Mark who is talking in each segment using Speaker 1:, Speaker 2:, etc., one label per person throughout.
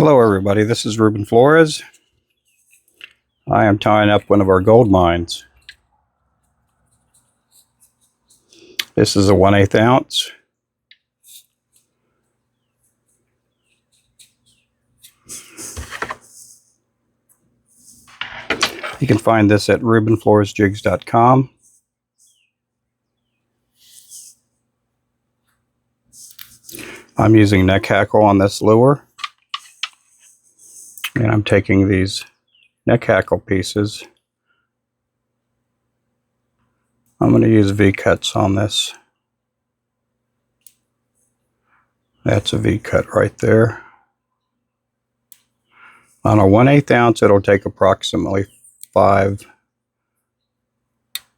Speaker 1: Hello everybody, this is Ruben Flores. I am tying up one of our gold mines. This is a 1/8 ounce. You can find this at rubenfloresjigs.com. I'm using neck hackle on this lure. And I'm taking these neck hackle pieces. I'm going to use V-cuts on this. That's a V-cut right there. On a 1/8 ounce, it'll take approximately 5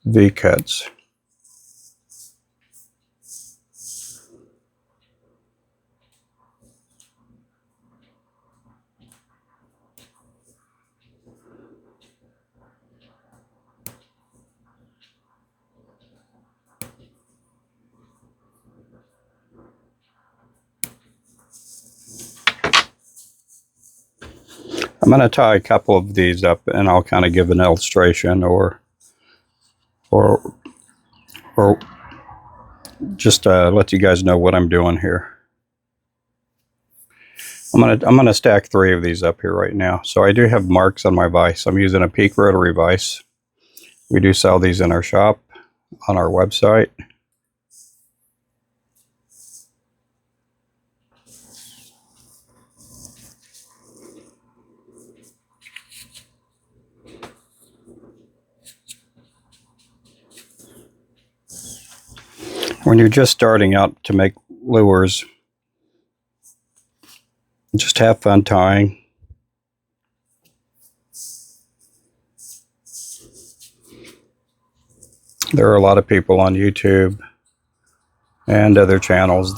Speaker 1: V-cuts. I'm going to tie a couple of these up and I'll kind of give an illustration or just let you guys know what I'm doing here. I'm gonna stack 3 of these up here right now. So I do have marks on my vise. I'm using a peak rotary vise. We do sell these in our shop on our website. When you're just starting out to make lures, just have fun tying. There are a lot of people on YouTube and other channels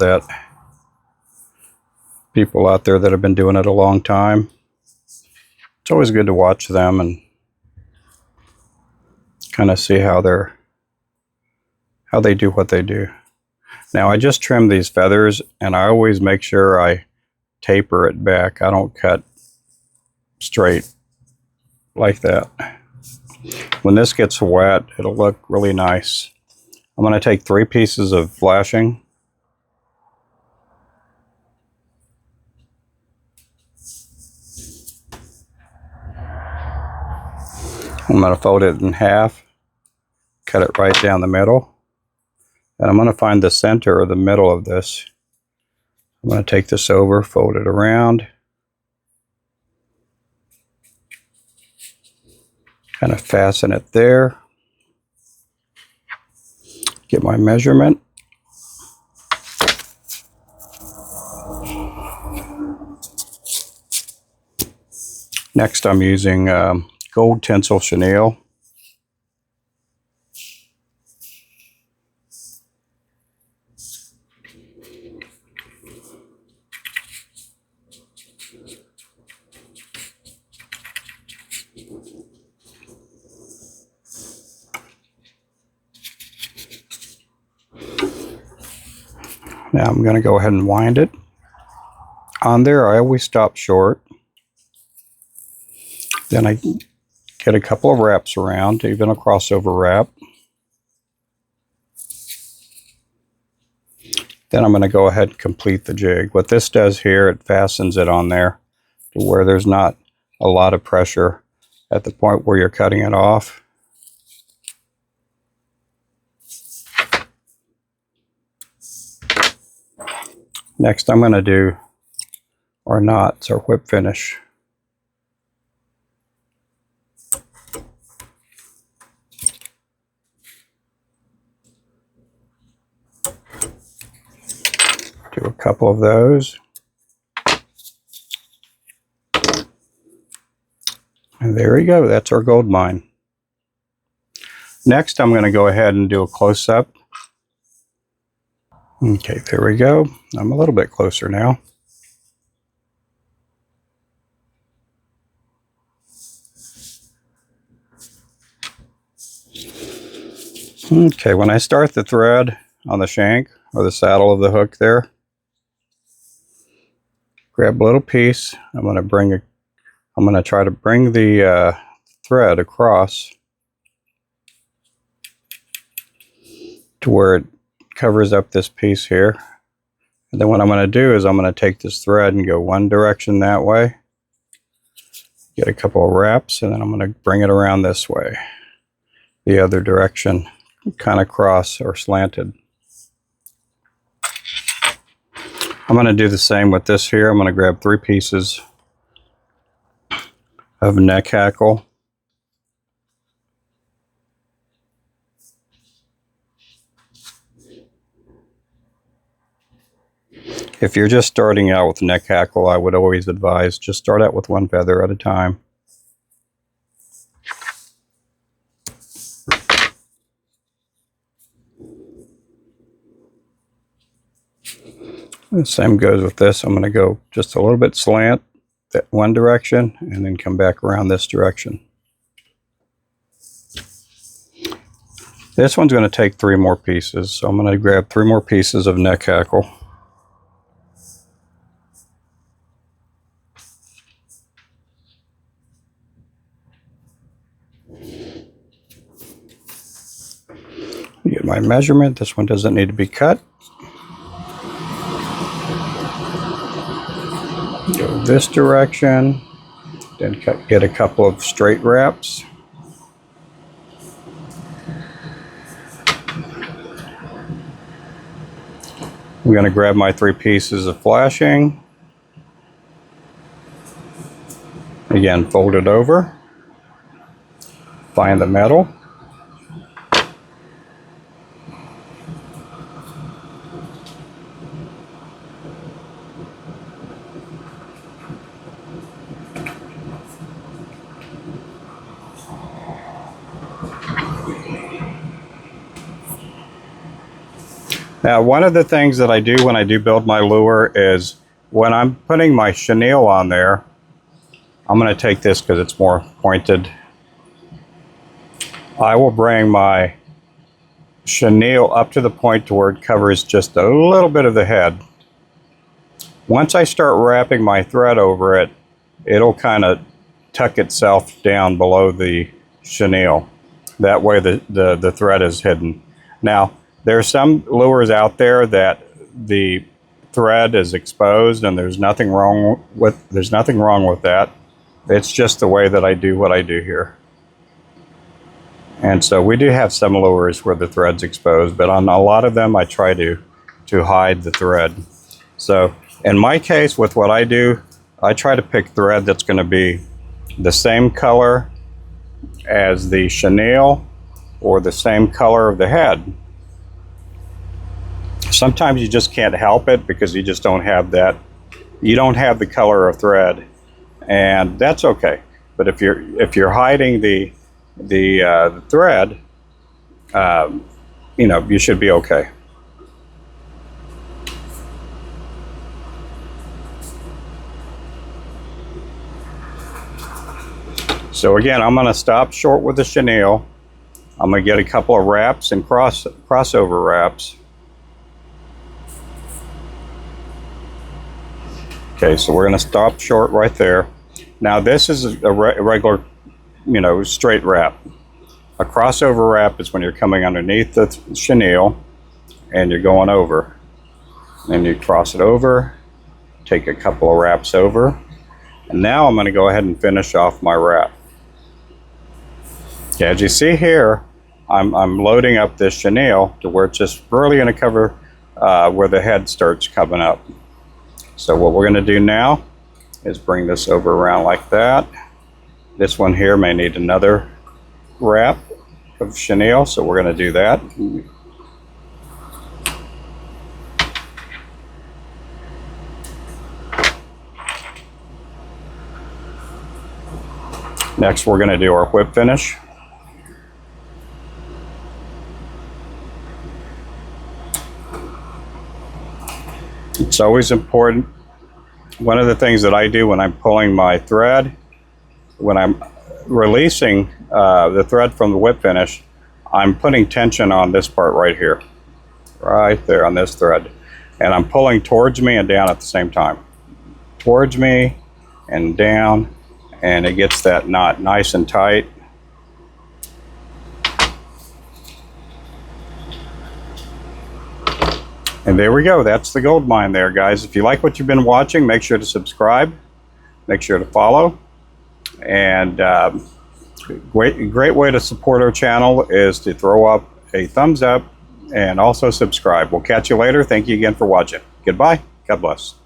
Speaker 1: people out there that have been doing it a long time. It's always good to watch them and kind of see how they do what they do. Now I just trimmed these feathers and I always make sure I taper it back. I don't cut straight like that. When this gets wet, it'll look really nice. I'm going to take 3 pieces of flashing. I'm going to fold it in half, cut it right down the middle. And I'm going to find the center or the middle of this. I'm going to take this over, fold it around, kind of fasten it there. Get my measurement. Next I'm using gold tinsel chenille. Now I'm going to go ahead and wind it. On there I always stop short. Then I get a couple of wraps around, even a crossover wrap. Then I'm going to go ahead and complete the jig. What this does here, it fastens it on there to where there's not a lot of pressure at the point where you're cutting it off. Next I'm going to do our knots, our whip finish. Do a couple of those. And there we go, that's our gold mine. Next I'm going to go ahead and do a close-up. Okay, there we go. I'm a little bit closer now. Okay, when I start the thread on the shank or the saddle of the hook there, grab a little piece. I'm going to try to bring the thread across to where it covers up this piece here. And then what I'm going to do is I'm going to take this thread and go one direction that way, get a couple of wraps, and then I'm going to bring it around this way, the other direction, kind of cross or slanted. I'm going to do the same with this here. I'm going to grab 3 pieces of neck hackle. If you're just starting out with neck hackle, I would always advise just start out with 1 feather at a time. The same goes with this. I'm going to go just a little bit slant that one direction and then come back around this direction. This one's going to take 3 more pieces, so I'm going to grab 3 more pieces of neck hackle. Get my measurement. This one doesn't need to be cut. Go this direction, then get a couple of straight wraps. I'm going to grab my 3 pieces of flashing. Again, fold it over. Find the metal. Now, one of the things that I do when I do build my lure is when I'm putting my chenille on there, I'm going to take this because it's more pointed. I will bring my chenille up to the point to where it covers just a little bit of the head. Once I start wrapping my thread over it, it'll kind of tuck itself down below the chenille. That way the thread is hidden. Now, there are some lures out there that the thread is exposed, and there's nothing wrong with that. It's just the way that I do what I do here. And so we do have some lures where the thread's exposed, but on a lot of them I try to hide the thread. So in my case, with what I do, I try to pick thread that's going to be the same color as the chenille or the same color of the head. Sometimes you just can't help it because you just don't have that. You don't have the color of thread, and that's okay. But if you're hiding the thread, you know, you should be okay. So again, I'm going to stop short with the chenille. I'm going to get a couple of wraps and crossover wraps. Okay, so we're going to stop short right there. Now this is a regular, you know, straight wrap. A crossover wrap is when you're coming underneath the chenille and you're going over. Then you cross it over, take a couple of wraps over, and now I'm going to go ahead and finish off my wrap. Okay, as you see here, I'm loading up this chenille to where it's just really going to cover where the head starts coming up. So what we're going to do now is bring this over around like that. This one here may need another wrap of chenille, so we're going to do that. Next, we're going to do our whip finish. It's always important. One of the things that I do when I'm pulling my thread, when I'm releasing the thread from the whip finish, I'm putting tension on this part right here, right there on this thread, and I'm pulling towards me and down at the same time. towards me and down, and it gets that knot nice and tight. And there we go. That's the Goldmine there, guys. If you like what you've been watching, make sure to subscribe. Make sure to follow. And great way to support our channel is to throw up a thumbs up and also subscribe. We'll catch you later. Thank you again for watching. Goodbye. God bless.